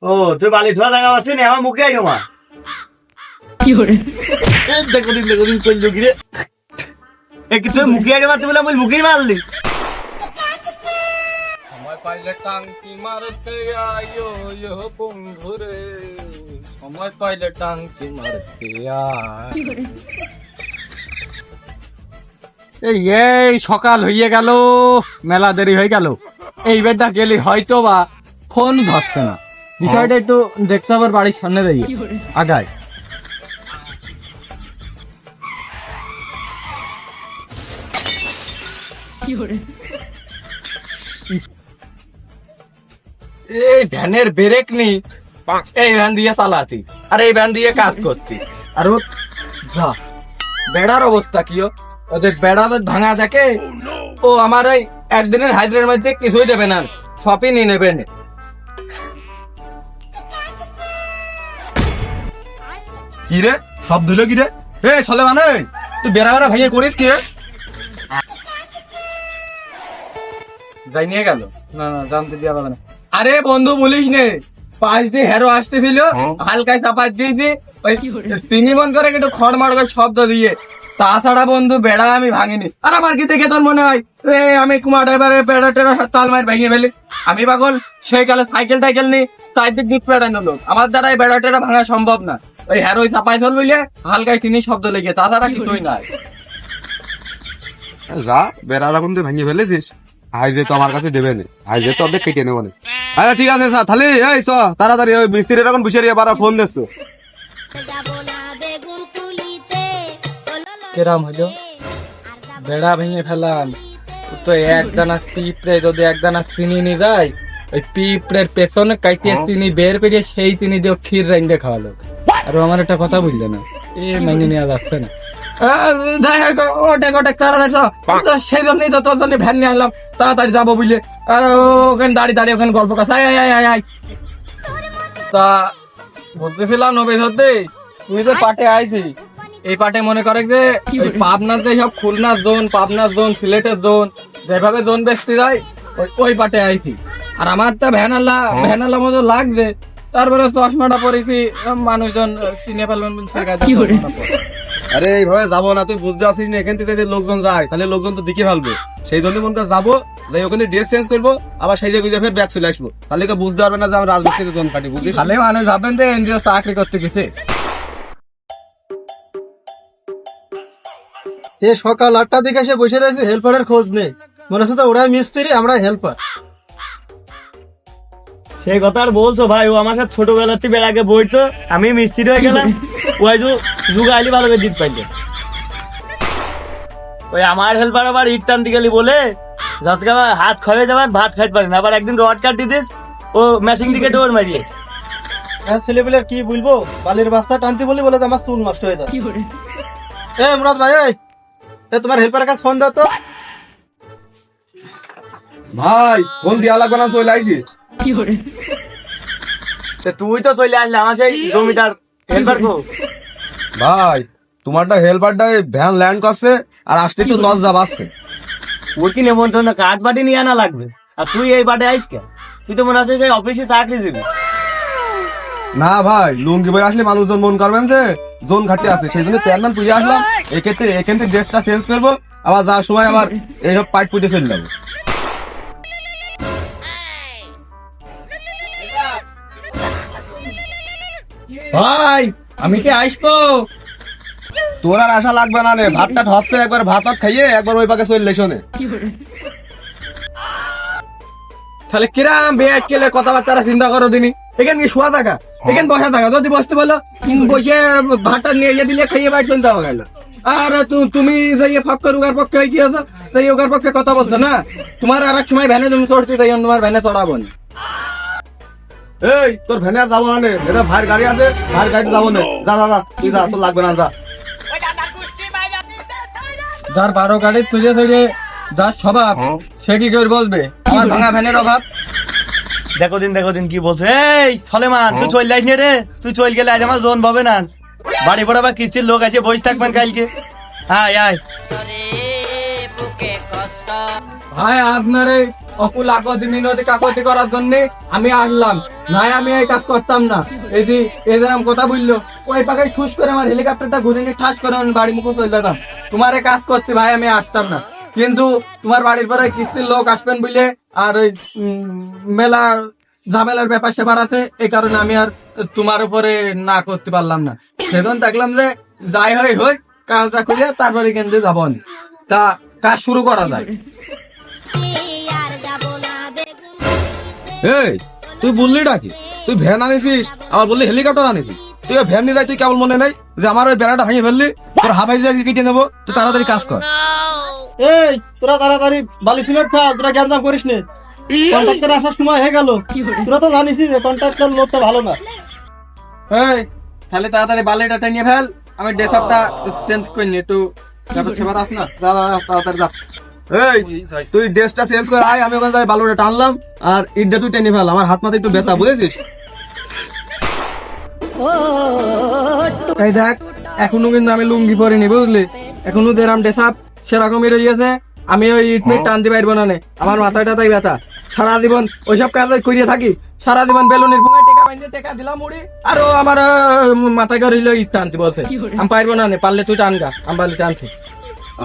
ও তুই বালি ধোয়া জায়গা আছে নি আমার মুখে আইনো মা দেখো দিন কইলো কি রে এ কি তুই মুখে আইনো মারতে বলে আমি মুখেই মারলি সময় পাইলে টাঙ্কি মারতে আয়ো ইয়ো বন্ধুরে সময় পাইলে টাঙ্কি মারতে আয় এই সকাল হইয়ে গেল মেলা দেরি হয়ে গেল এই বেডটা গেলি হয়তো বা ফোন ধরছে না বিষয়টা একটু দেখছো আবার বাড়ির সামনে দাঁড়িয়ে আগায় এই ভ্যানের ব্রেক নি এই ভ্যান দিয়ে চালাতি আর এই ভ্যান দিয়ে কাজ করতি আর ও যা বেড়ার অবস্থা কি ও? ওদের বেড়া তো ভাঙা দেখে ও আমার ওই একদিনের হাইদ্রের মধ্যে কিছুই দেবে না সবই নিয়ে নেবে না। কি রে সব দিল কি রে এ চলে মানে তুই বেড়া বেড়া ভেঙে করিস কি যাই নিয়ে গেল না না জানতে দিয়া পাবে না আরে বন্ধু বলিস নে পাশ দিয়ে হেরো আসতেছিল হালকায় চাপা দিয়েছি ওই তিনি মন করে একটু খড় মার করে শব্দ দিয়ে তাছাড়া বন্ধু বেড়া আমি ভাঙিনি আর আমার কি দেখে তোর মনে হয় এ আমি কুমার ড্রাইভারের বেড়া টেড়া তাল মার ভেঙে ফেলি আমি পাগল সেই কালে সাইকেল টাইকেল নি সাইডের দিক পেড়ানো লোক আমার দ্বারা এই বেড়া টেড়া ভাঙা সম্ভব না ওই হেরোই চাপাই ধর বলে হালকায় তিনি শব্দ লেগে তাছাড়া কিছুই নাই যা বেড়া যখন তুই ভেঙে ফেলেছিস হাইজে তো আমার কাছে দেবে না হাইজে তো অর্ধেক কেটে নেবো না আচ্ছা ঠিক আছে স্যার তাহলে এই চ তাড়াতাড়ি ওই মিস্ত্রির এখন বসে এবার ফোন দিচ্ছ কেরাম হলো বেড়া ভেঙে ফেলাম তো এক দানা পিঁপড়ে যদি এক দানা চিনি নিয়ে যায় ওই পিঁপড়ের পেছনে কাইতে চিনি বের করে সেই চিনি দিয়ে ক্ষীর রাইন্দে খাওয়ালো আর ও আমার একটা কথা বুঝলে না এ মেনে নেওয়া যাচ্ছে না সেই জন্যই তো তোর জন্য ভ্যান নিয়ে আসলাম তাড়াতাড়ি যাবো বুঝলে আর ওখানে দাঁড়িয়ে দাঁড়িয়ে ওখানে গল্প কথা তা বলতেছিলাম নবে ধরতে তুই তো পাটে আইছি এই পাটে মনে করে যে ওই পাবনার যে সব খুলনার জোন পাবনার জোন সিলেটের জোন যেভাবে জোন বেচতে যায় ওই পাটে আইছি আর আমার তো ভ্যানালা মতো লাগছে তারপরে চশমাটা পরেছি মানুষজন চিনে ফেলবেন আরে এইভাবে যাবো না তুই বুঝতে পারছিস না এখান থেকে যদি লোকজন যায় তাহলে লোকজন তো দিকে ফেলবে সেই জন্য মনে কর যাবো যাই ওখানে ড্রেস চেঞ্জ করবো আবার সেই জায়গায় ফের ব্যাগ চলে আসবো তাহলে কেউ বুঝতে পারবে না যে আমরা রাজমিস্ত্রির দোকান কাটি বুঝিস তাহলে মানুষ ভাববেন যে এনজিও চাকরি করতে গেছে এ সকাল 8টার দিকে এসে বসে রয়েছে হেল্পারের খোঁজ নেই মনে হচ্ছে তো ওরা মিস্ত্রি আমরা হেল্পার সেই কথা আর বলছো ভাই ও আমার সাথে ছোটবেলার থেকে বেড়াকে বইতো আমি মিস্ত্রি হয়ে গেলাম ওই যুগ আইলি ভালো করে দিতে পাইলে ওই আমার হেল্পার আবার ইট টানতে গেলি বলে আজকে আমার হাত খয়ে যাবার ভাত খাইতে পারি না আবার একদিন রড কাট দিতিস ও মেশিন দিকে ডোর মারিয়ে হ্যাঁ ছেলেপেলের কি বলবো বালির বস্তা টানতে বলি বলে যে আমার চুল নষ্ট হয়ে যাচ্ছে এ মুরাদ ভাই এ তোমার হেল্পারের কাছে ফোন দাও তো ভাই ফোন দিয়া লাগবে না চলে আইছি তুই তো চলে আসলে আমার সেই জমিদার হেল্পার কো ভাই তোমারটা হেল্পারটা ভ্যান ল্যান্ড করছে আর আসতে একটু লজ্জা পাচ্ছে ওর কি নেমন্তন্ন কাঠ বাটি নিয়ে আনা লাগবে আর তুই এই বাটে আইস কে তুই তো মনে আছে যে অফিসে চাকরি দিবি না ভাই লুঙ্গি বই আসলে মানুষজন মন করবেন যে জোন ঘাটে আছে সেই জন্য প্যান্ট পুজো আসলাম এক্ষেত্রে এখান থেকে ড্রেসটা চেঞ্জ করবো আবার যাওয়ার সময় আবার এইসব পাইট পুটে চলে যাবো ভাই আমি কি আসবো তোর আর আশা লাগবে না রে ভাতটা হচ্ছে একবার ভাত খাইয়ে একবার ওই পাকে চললে শোনে তাহলে কিরাম বেয়ে কেলে কথাবার্তা চিন্তা করো দিনি এখানে কি শোয়া থাকা এখানে বসা থাকা যদি বসতে বলো বসে ভাতটা নিয়ে দিলে খাইয়ে বাড়ি চলতে হবে গেল আর তুমি যাইয়ে ফক্কর উগার পক্ষে হয়ে গিয়েছো তাই উগার পক্ষে কথা বলছো না তোমার আর এক সময় ভ্যানে তুমি চড়তে তাই তোমার ভ্যানে চড়াবো না এই তোর ভ্যানে আর যাবো না রে এটা ভাইয়ের গাড়ি আছে ভাইয়ের গাড়ি যাবো না যা যা যা তুই যা তোর লাগবে না যা যার 12 গাড়ি চড়িয়ে চড়িয়ে যার স্বভাব সে কি করে বলবে আমার ভাঙা ভ্যানের অভাব দেখো দিন কি বলছে এই সলেমান তুই চল যাইস রে তুই চল গেলে আজ আমার জোন পাবে না বাড়ি পড়া বা কিস্তির লোক আছে বসে থাকবেন কালকে আয় ভাই আপনার এই অকুল আকতি মিনতি কাকতি করার জন্য আমি আসলাম, নাই আমি এই কাজ করতাম না। এই যে এদের আমি কথা বললো, ওই পাকে ঠুস করে আমার হেলিকপ্টারটা ঘুরে নিয়ে ঠাস করে আমি বাড়ি মুখে চলে যেতাম। তোমার এই কাজ করতে ভাই আমি আসতাম না, কিন্তু তোমার বাড়ির পরে কিস্তির লোক আসবেন বলে আর ওই মেলা ঝামেলার ব্যাপার স্যাপার আছে, এই কারণে আমি আর তোমার উপরে না করতে পারলাম না। সেদিন দেখলাম যে যাই হয় হোক কাজটা করে তারপরে কিন্তু যাবো না। তা কাজ শুরু করা যায়। এই তুই বললি ডাকি, তুই ভ্যান আনিছিস আবার বললি হেলিকপ্টার আনিছিস। তুই ভ্যান নিয়ে যাই, তুই কেবল মনে নাই যে আমার ওই বেড়াটা ভেঙে ফেললি, তোর হাফাই দিয়ে কেটে নেবো, তুই তাড়াতাড়ি কাজ কর। এই তোরা তাড়াতাড়ি বালি সিমেন্ট ফেল, তোরা গ্যাঞ্জাম করিস নে। কন্ট্রাক্টর আসার সময় হয়ে গেল, তোরা তো জানিস যে কন্ট্রাক্টর লোকটা ভালো না। এই তাহলে তাড়াতাড়ি বালিটা টেনে ফেল, আমি ড্রেসআপটা চেঞ্জ করে নি একটু। ব্যাপার স্যাপার আস না, যা যা, যা, তাড়াতাড়ি যা। এই তুই ড্রেসটা চেঞ্জ করে আয়, আমি ওখানে যাই বালুটা টানলাম আর ইটটা তুই টেনে ফেল, আমার হাত মাথা একটু ব্যথা, বুঝেছিস? এই দেখ এখনো কিন্তু আমি লুঙ্গি পরিনি বুঝলি, এখনো যেরাম ড্রেসআপ সেরকমই রয়েছে। আমি ওই ইটমিট টানতে পারবো না নে, আমার মাথাটা তাই ব্যথা। সারা জীবন ওইসব কাজ করিয়ে থাকি, সারা জীবন বেলুনের ফুঙায় টেকা বাইন্দে টেকা দিলাম উড়ি, আর ও আমার মাথায় করে ইট টানতে বলছে। আমি পারবো না নে, পারলে তুই টানগা, আমি পারলে টানছি।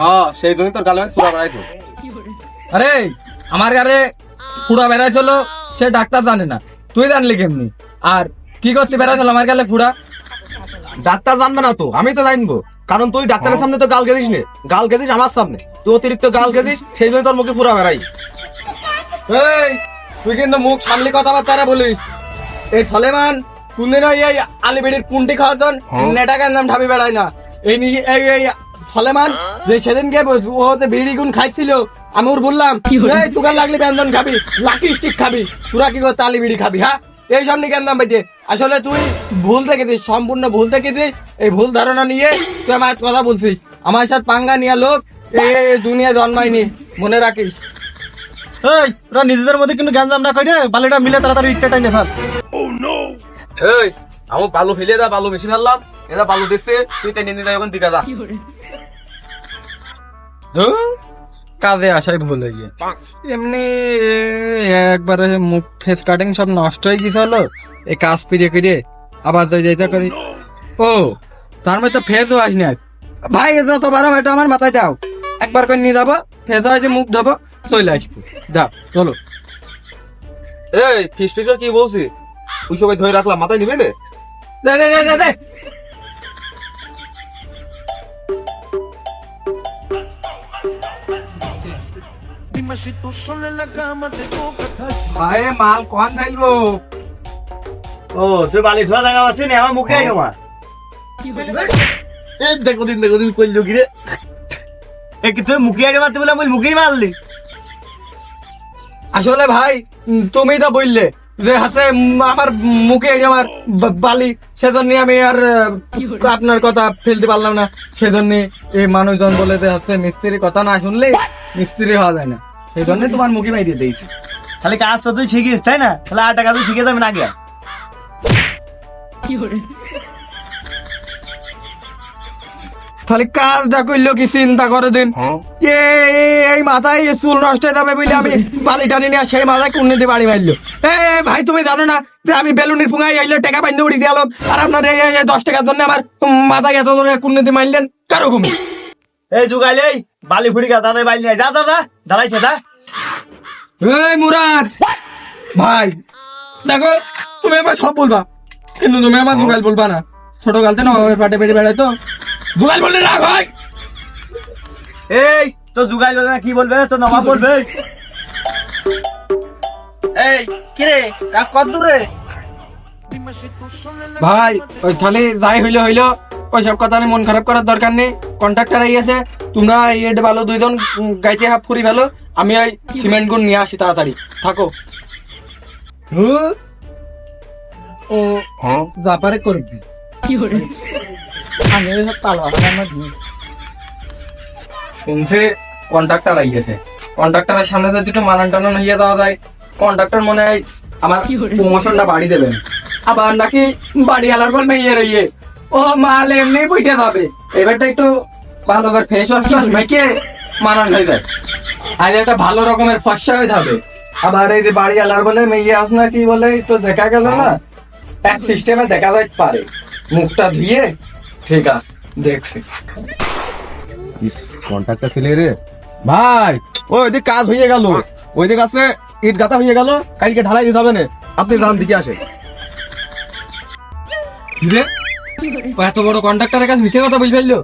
হ্যাঁ সেই জন্য তোর গালে পুরা বেড়াইতো। আরে আমার গারে ফুড়া বেড়াইছিল, সে ডাক্তার জানে না, তুই জানলি কেমনি? আর কি করতে বেড়াইছিল আমার গালে ফুড়া? ডাক্তার জানবে না তো, আমি তো জানবো, কারণ তুই ডাক্তারের সামনে তো গাল গেছিস নে, গাল গেছিস আমার সামনে, তুই অতিরিক্ত গাল গেছিস, সেই জন্য তোর মুখে পুরা বেড়াই। এই তুই কিন্তু মুখ সামলে কথাবার্তা বলিস। এই সলেমান কোনদিন ওই এই আলিবিড়ির পুন্টি খাওয়ার জন্য নেটাকার নাম ঢাবি বেড়ায় না। এই এই সলেমান যে সেদিনকে ও যে বিড়ি গুণ খাইছিল, আমি ওর বললাম এই তুকার লাগলে ব্যঞ্জন খাবি, লাকি স্টিক খাবি, তোরা কি করতে আলি বিড়ি খাবি? হ্যাঁ এই সব নিয়ে কেন পাইছে? আসলে তুই ভুল দেখেছিস, সম্পূর্ণ ভুল দেখেছিস। এই ভুল ধারণা নিয়ে তুই আমার কথা বলছিস। আমার সাথে পাঙ্গা নিয়ে লোক এই দুনিয়া জন্মায়নি, মনে রাখিস। এই তোরা নিজেদের মধ্যে কিন্তু গ্যাঞ্জাম না করে বালিটা মিলে তাড়াতাড়ি ইটটা টাইনে ফেল। এই আমি বালু ফেলে দা, বালু বেশি ফেললাম, এরা বালু দিচ্ছে, তুই টেনে নিয়ে যাই ওখান দিকে যা। কাজে আসাই ভুল হয়ে গিয়ে এমনি একবারে মুখ ফেস কাটিং সব নষ্ট হয়ে গেছে হলো এই কাজ করিয়ে করিয়ে আবার যাইতে করি। ও তার মধ্যে ফেসও আসনি আর ভাই, এটা তো বারো এটা আমার মাথায় দাও, একবার করে নিয়ে যাবো, ফেস হয়েছে মুখ ধোবো, চলে আসবো। দাও চলো। এই ফিস ফিস করে কি বলছি, ওই সবাই ধরে রাখলাম, মাথায় নিবে না? দে দে দে দে দে। ভাই মাল কোন ফেলবো? ও তুই বালি ধোয়া জায়গা আছে না, আমার মুখে আইনো মা। এই দেখো দিন কইলো কি রে, এ কি তুই মুখে আইনো মারতে বলে আমি মুখেই মারলি? আসলে ভাই তুমি তো বললে যে হাসে আমার মুখে আমার বালি, সেজন্য আমি আর আপনার কথা ফেলতে পারলাম না। সেজন্য এই মানুষজন বলে যে হচ্ছে মিস্ত্রির কথা না শুনলে মিস্ত্রি হওয়া যায় না, সেই জন্য তোমার মুখে বাইরে দিয়েছি। তাহলে কাজ তো তুই শিখিস তাই না, তাহলে আর টাকা তুই শিখে যাবেন আগে। তাহলে কাজটা করলো কি চিন্তা করে দিন, এই মাথায় চুল নষ্ট হয়ে যাবে বলে আমি বালি টানি নিয়ে সেই মাথায় কুন্নিতে বাড়ি মারলো। ভাই তুমি জানো না যে আমি বেলুনের ফুঙায় আইলো টাকা বাইন্দে উড়ি দিলাম, আর আপনার এই 10 টাকার জন্য আমার মাথায় এত ধরে কুন্নিতে মারলেন কারো ঘুমি? এই যুগাইলে এই বালি ফুড়ি গা দাঁড়াই বাইলি যা যা যা দাঁড়াইছে যা। এই মুরাদ ভাই দেখো, তুমি আমার সব বলবা, কিন্তু তুমি আমার জুগাল বলবা না। ছোট গালতে না পাটে পেটে বেড়াই তো জুগাল বললে রাগ হয়। এই তো যুগাইল না কি বলবে, তো নবাব বলবে। এই কিরে কাজ কত দূরে? ভাই ওই তাহলে যাই হইলো ওইসব কথা নিয়ে মন খারাপ করার দরকার নেই। কন্ট্রাক্টর আইয়াছে, তোমরা ইট ভালো দুইজন গাইতে হাফ ফুরি ভালো, আমি ওই সিমেন্ট গুণ নিয়ে আসি তাড়াতাড়ি থাকো। ও জাপারে করবি শুনছে কন্ট্রাক্টর আইয়াছে, কন্ট্রাক্টরের সামনে যদি একটু মানান টানান হইয়া দেওয়া যায়, কন্ট্রাক্টর মনে হয় আমার প্রমোশনটা বাড়ি দেবেন। আবার নাকি বাড়ি আলার পর মেয়ে রইয়ে ও মাল এমনি বইতে যাবে, এবারটা একটু ভালো করে ফেস ওয়াশ মেখে মানান হয়ে যায়, আর একটা ভালো রকমের ফর্সা হয়ে যাবে। আবার এই যে বাড়ি আলার বলে মেয়ে আস না কি বলে তো দেখা গেল না এক সিস্টেমে দেখা যায় পারে মুখটা ধুয়ে ঠিক আছে দেখছি কন্ট্রাক্টর ছেলে রে ভাই ওই দিক কাজ হয়ে গেল, ওই দিক আছে ইট গাঁথা হয়ে গেল, কালকে ঢালাই দিতে হবে না, আপনি যান দিকে আসে। রে ও এত বড় কন্ট্রাক্টরের কাছে মিথ্যে কথা বলে ফেললো।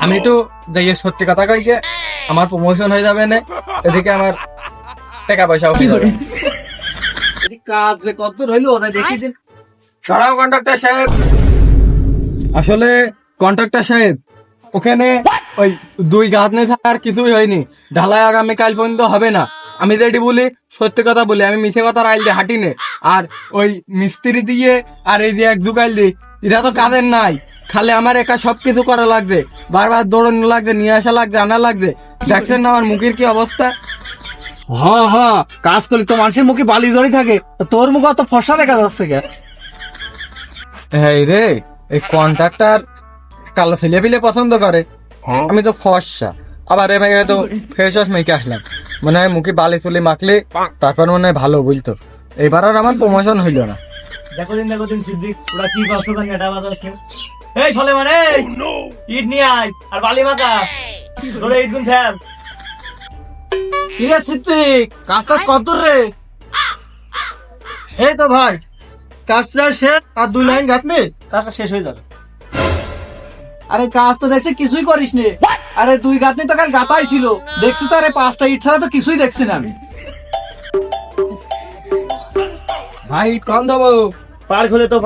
আমি তো দেখে সত্যি কথা কইকে আমার প্রমোশন হয়ে যাবে না, এদিকে আমার টাকা পয়সা উঠে যাবে। কাজ যে কত রইলো ওটা দেখি দিন। সরাও কন্ট্রাক্টর সাহেব। আসলে কন্ট্রাক্টর সাহেব ওখানে ওই 2 গাছ নেই আর কিছুই হয়নি, ঢালাই আগামী কাল পর্যন্ত হবে না। আমি যেটি বলি সত্যি কথা বলি, আমি মিথ্যে কথা রাইল দিয়ে হাঁটি নে। আর ওই মিস্ত্রি দিয়ে আর এই যে এক জুকাইল দিই এরা তো কাজের নাই, খালি আমার একা সবকিছু করা লাগছে, বারবার দৌড়ানো লাগছে, নিয়ে আসা লাগছে, আনা লাগছে। দেখছেন না আমার মুখের কি অবস্থা? হ্যাঁ হ্যাঁ, কাজ করলে তো মানুষের মুখে বালি জড়ি থাকে, তা তোর মুখে অত ফর্সা দেখা যাচ্ছে কে? এই রে এই কন্ট্রাক্টর কালো ছেলে পিলে পছন্দ করে, আমি তো ফর্সা। আবার এ ভাই তো ফেস ওয়াশ মেখে আসলাম, মনে হয় মুখে বালি চুলি মাখলে তারপর মনে হয় ভালো বুঝতো। এবার আর আমার প্রমোশন হইল না। দেখো দিন সিদ্দিক ওরা কি করছে বা নেটা বাজাচ্ছে। এই সলেমান এই ইট নিয়ে আয় আর বালি মাখা, ধরে ইট গুন ফেল। কি রে সিদ্দিক, কাজ টাজ কত রে? এই তো ভাই কাজ প্রায় শেষ, আর 2 লাইন গাঁথলে কাজটা শেষ হয়ে যাবে। আরে কাজ তো দেখছি কিছুই করিস নে। আরে 2 গাঁথনি তো কাল গাঁথাই ছিল, দেখছি তো। আরে 5টা ইট ছাড়া তো কিছুই দেখছি না আমি। ভাই কন দেবো? পার খুলে তো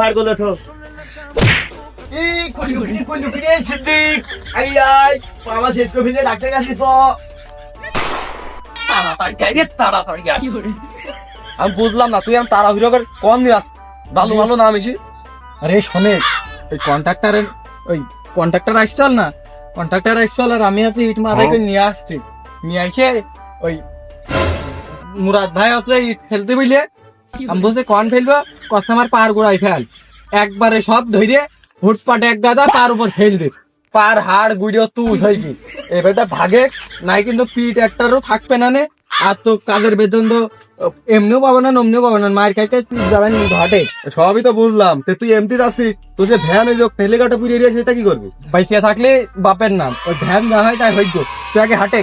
এই কইলু ফিরে সিদ্দিক আই আই মামা শেষ করে ফিরে ডাক্তার কাছে চ। আমি বুঝলাম না, তুই আমি তারা হিরো করে কম নিয়ে আস, ভালো ভালো না মিশি। আরে শোনে ওই কন্ট্রাক্টরের ওই কন্ট্রাক্টর আসছল না, কন্ট্রাক্টর আসছল আর আমি আছি ইট মারাই করে নিয়ে আসছি। নিয়ে এসে ওই মুরাদ ভাই আছে ইট ফেলতে বুঝলে, আমি বলছি কন ফেলবো, কষ্ট আমার পার গোড়াই ফেল। একবারে সব ধরে হুটপাটে এক গাদা পার উপর ফেল দে, পার হাড় গুড়িও তুষ হয় কি এবারটা ভাগে নাই, কিন্তু পিঠ একটারও থাকবে না নে। আর তো কাজের বেতন তো এমনিও পাবো না অমনিও পাবো না, মায়ের খাইতে যাবেন ঘাটে। সবই তো বুঝলাম, তে তুই এমতি যাচ্ছিস, তোর সে ভ্যান ওই যে ঠেলে কাটা পুড়িয়ে সেটা কি করবি? বাইসিয়া থাকলে বাপের নাম, ওই ধ্যান যা হয় তাই হইতো। তুই আগে হাটে